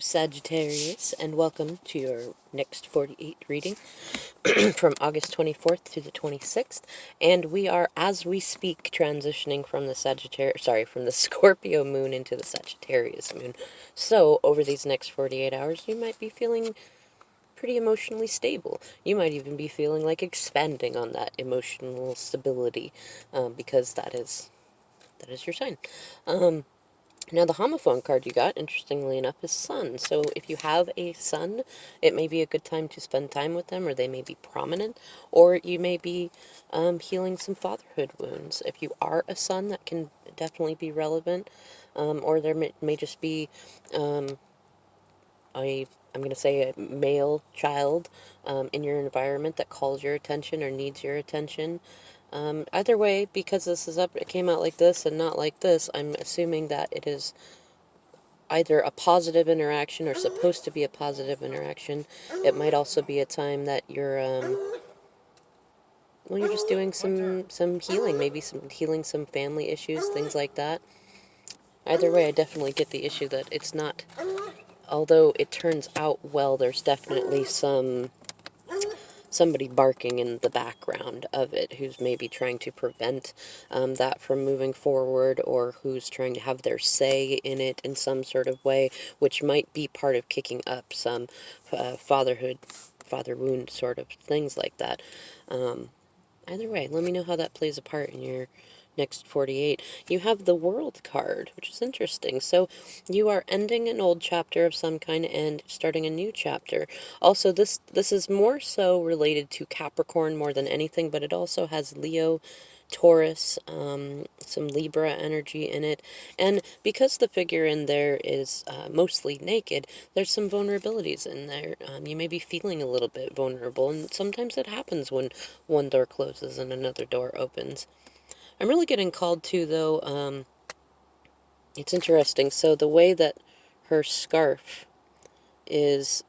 Sagittarius, and welcome to your next 48 reading from August 24th to the 26th. And we are, as we speak, transitioning from the from the Scorpio moon into the Sagittarius moon. So, over these next 48 hours, you might be feeling pretty emotionally stable. You might even be feeling like expanding on that emotional stability, because that is your sign. Now, the homophone card you got, interestingly enough, is Sun. So if you have a son, it may be a good time to spend time with them, or they may be prominent, or you may be healing some fatherhood wounds. If you are a son, that can definitely be relevant, or there may just be I'm going to say a male child in your environment that calls your attention or needs your attention. Either way, because it came out like this and not like this, I'm assuming that it is either a positive interaction or supposed to be a positive interaction. It might also be a time that you're just doing some healing, maybe healing some family issues, things like that. Either way, I definitely get the issue that it's not, although it turns out well, there's definitely somebody barking in the background of it who's maybe trying to prevent that from moving forward, or who's trying to have their say in it in some sort of way, which might be part of kicking up some father wound sort of things like that. Either way, let me know how that plays a part in your next 48. You have the World card, which is interesting. So you are ending an old chapter of some kind and starting a new chapter. Also, this is more so related to Capricorn more than anything, but it also has Leo, Taurus, some Libra energy in it. And because the figure in there is mostly naked, there's some vulnerabilities in there. You may be feeling a little bit vulnerable, and sometimes it happens when one door closes and another door opens. I'm really getting called to, though, it's interesting. So the way that her scarf is,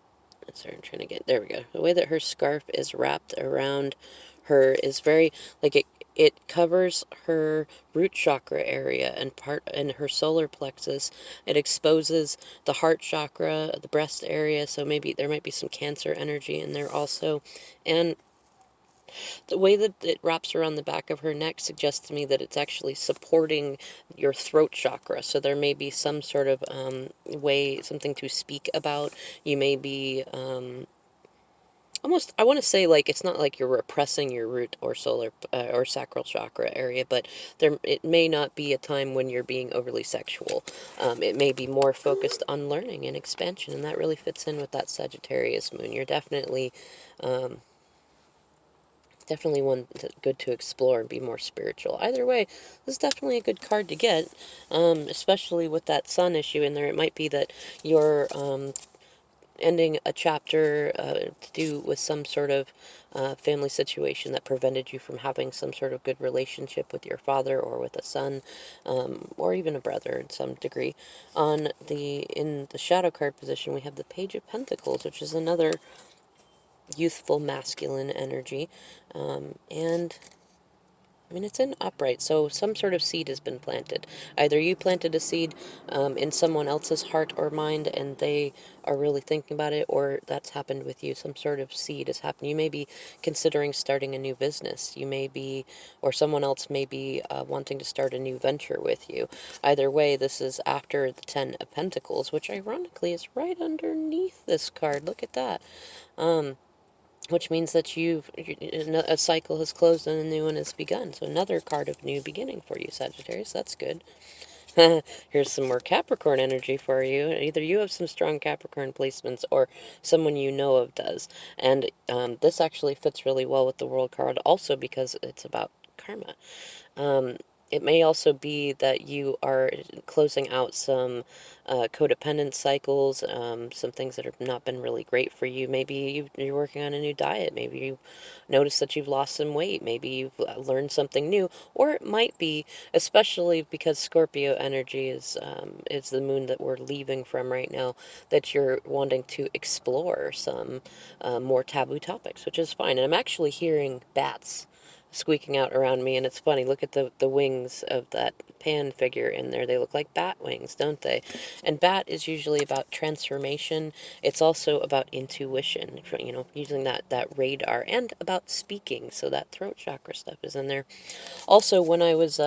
sorry, I'm trying to get, there we go. The way that her scarf is wrapped around her is very, like, it covers her root chakra area and her solar plexus. It exposes the heart chakra, the breast area, so maybe there might be some Cancer energy in there also. And the way that it wraps around the back of her neck suggests to me that it's actually supporting your throat chakra. So there may be some sort of way, something to speak about. You may be almost, I want to say, like, it's not like you're repressing your root or solar or sacral chakra area, but it may not be a time when you're being overly sexual. It may be more focused on learning and expansion, and that really fits in with that Sagittarius moon. You're definitely one good to explore and be more spiritual. Either way, this is definitely a good card to get, especially with that sun issue in there. It might be that you're ending a chapter to do with some sort of family situation that prevented you from having some sort of good relationship with your father or with a son, or even a brother in some degree. In the shadow card position, we have the Page of Pentacles, which is another youthful masculine energy, and I mean, it's in upright, so some sort of seed has been planted. Either you planted a seed in someone else's heart or mind, and they are really thinking about it, or that's happened with you. Some sort of seed has happened. You may be considering starting a new business. You may be, or someone else may be wanting to start a new venture with you. Either way, this is after the Ten of Pentacles, which ironically is right underneath this card. Look at that. Which means that a cycle has closed and a new one has begun. So another card of new beginning for you, Sagittarius. That's good. Here's some more Capricorn energy for you. Either you have some strong Capricorn placements or someone you know of does. And this actually fits really well with the World card also because it's about karma. It may also be that you are closing out some codependent cycles, some things that have not been really great for you. Maybe you're working on a new diet. Maybe you notice that you've lost some weight. Maybe you've learned something new. Or it might be, especially because Scorpio energy is the moon that we're leaving from right now, that you're wanting to explore some more taboo topics, which is fine. And I'm actually hearing bats squeaking out around me, and it's funny. Look at the wings of that pan figure in there. They look like bat wings, don't they? And bat is usually about transformation. It's also about intuition, you know, using that radar, and about speaking. So that throat chakra stuff is in there. Also, when I was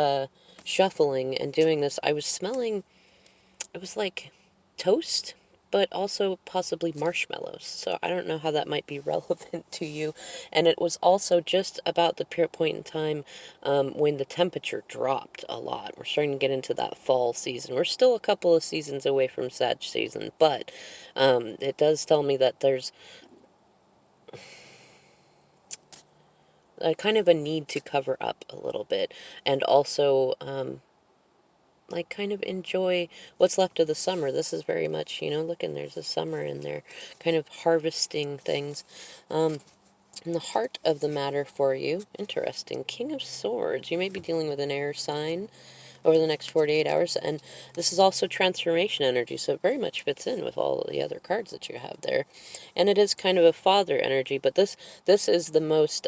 shuffling and doing this, I was smelling, it was like toast, but also possibly marshmallows. So I don't know how that might be relevant to you. And it was also just about the pure point in time when the temperature dropped a lot. We're starting to get into that fall season. We're still a couple of seasons away from Sag season, but it does tell me that there's a kind of a need to cover up a little bit, and also like kind of enjoy what's left of the summer. This is very much, you know, look, and there's a summer in there, kind of harvesting things. In the heart of the matter for you, interesting, King of Swords. You may be dealing with an air sign over the next 48 hours, and this is also transformation energy, so it very much fits in with all of the other cards that you have there. And it is kind of a father energy, but this is the most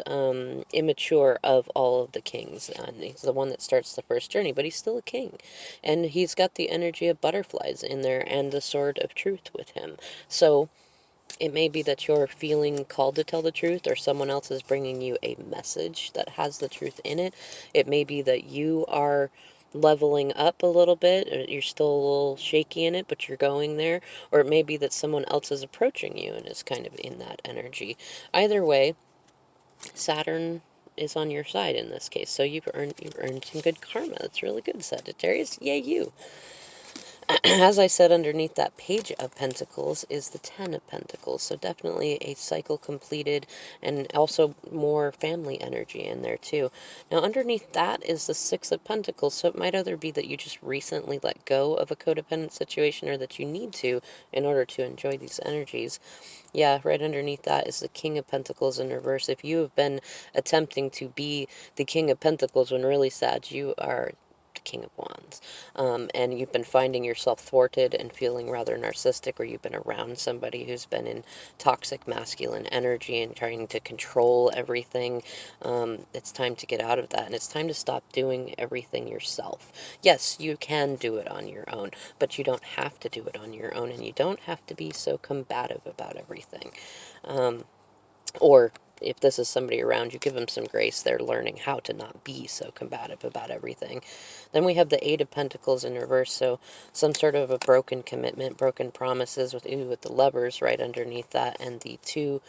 immature of all of the kings, and he's the one that starts the first journey, but he's still a king, and he's got the energy of butterflies in there and the sword of truth with him. So it may be that you're feeling called to tell the truth, or someone else is bringing you a message that has the truth in it. It may be that you are leveling up a little bit, or you're still a little shaky in it, but you're going there. Or it may be that someone else is approaching you and is kind of in that energy. Either way, Saturn is on your side in this case, so you've earned some good karma. That's really good, Sagittarius. Yay, you. As I said, underneath that Page of Pentacles is the Ten of Pentacles, so definitely a cycle completed, and also more family energy in there too. Now underneath that is the Six of Pentacles, so it might either be that you just recently let go of a codependent situation, or that you need to in order to enjoy these energies. Yeah, right underneath that is the King of Pentacles in reverse. If you have been attempting to be the King of Pentacles when really sad, you are the King of Wands. And you've been finding yourself thwarted and feeling rather narcissistic, or you've been around somebody who's been in toxic masculine energy and trying to control everything. It's time to get out of that, and it's time to stop doing everything yourself. Yes, you can do it on your own, but you don't have to do it on your own, and you don't have to be so combative about everything. Or if this is somebody around you, give them some grace. They're learning how to not be so combative about everything. Then we have the Eight of Pentacles in reverse, so some sort of a broken commitment, broken promises with the Lovers right underneath that, and the Two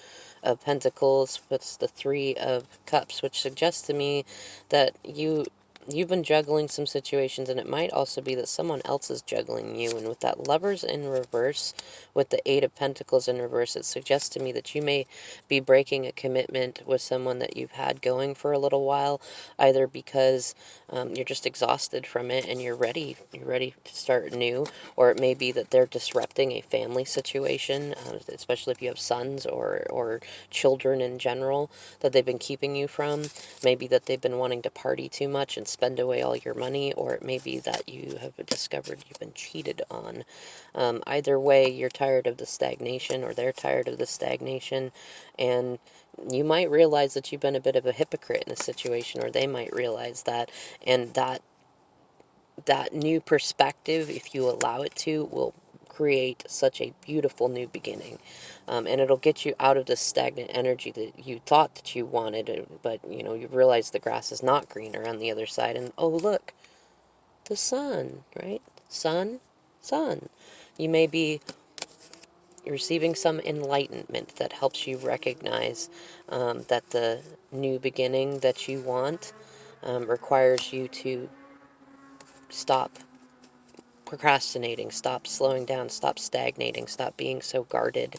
of Pentacles with the Three of Cups, which suggests to me that you've been juggling some situations, and it might also be that someone else is juggling you. And with that Lovers in reverse, with the Eight of Pentacles in reverse, it suggests to me that you may be breaking a commitment with someone that you've had going for a little while, either because you're just exhausted from it and you're ready to start new, or it may be that they're disrupting a family situation, especially if you have sons or children in general that they've been keeping you from. Maybe that they've been wanting to party too much and spend away all your money, or it may be that you have discovered you've been cheated on. Either way, you're tired of the stagnation, or they're tired of the stagnation, and you might realize that you've been a bit of a hypocrite in a situation, or they might realize that, and that new perspective, if you allow it to, will create such a beautiful new beginning. And it'll get you out of the stagnant energy that you thought that you wanted, but you know, you realize the grass is not greener on the other side, and oh look, the sun, right? Sun. You may be receiving some enlightenment that helps you recognize that the new beginning that you want requires you to stop procrastinating, stop slowing down, stop stagnating, stop being so guarded.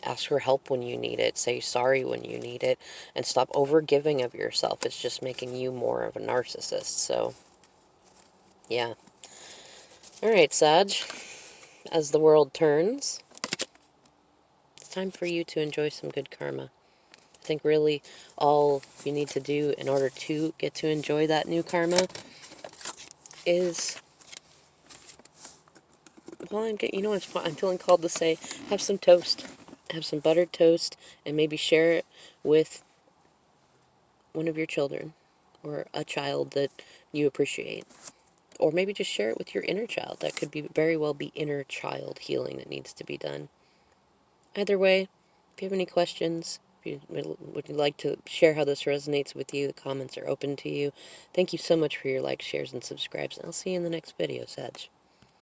Ask for help when you need it, say sorry when you need it, and stop overgiving of yourself. It's just making you more of a narcissist. So, yeah. Alright, Sag, as the world turns, it's time for you to enjoy some good karma. I think really all you need to do in order to get to enjoy that new karma is, well, you know what I'm feeling called to say, have some toast. Have some buttered toast, and maybe share it with one of your children, or a child that you appreciate. Or maybe just share it with your inner child. That could be very well be inner child healing that needs to be done. Either way, if you have any questions, if you would like to share how this resonates with you, the comments are open to you. Thank you so much for your likes, shares, and subscribes, and I'll see you in the next video, Sag.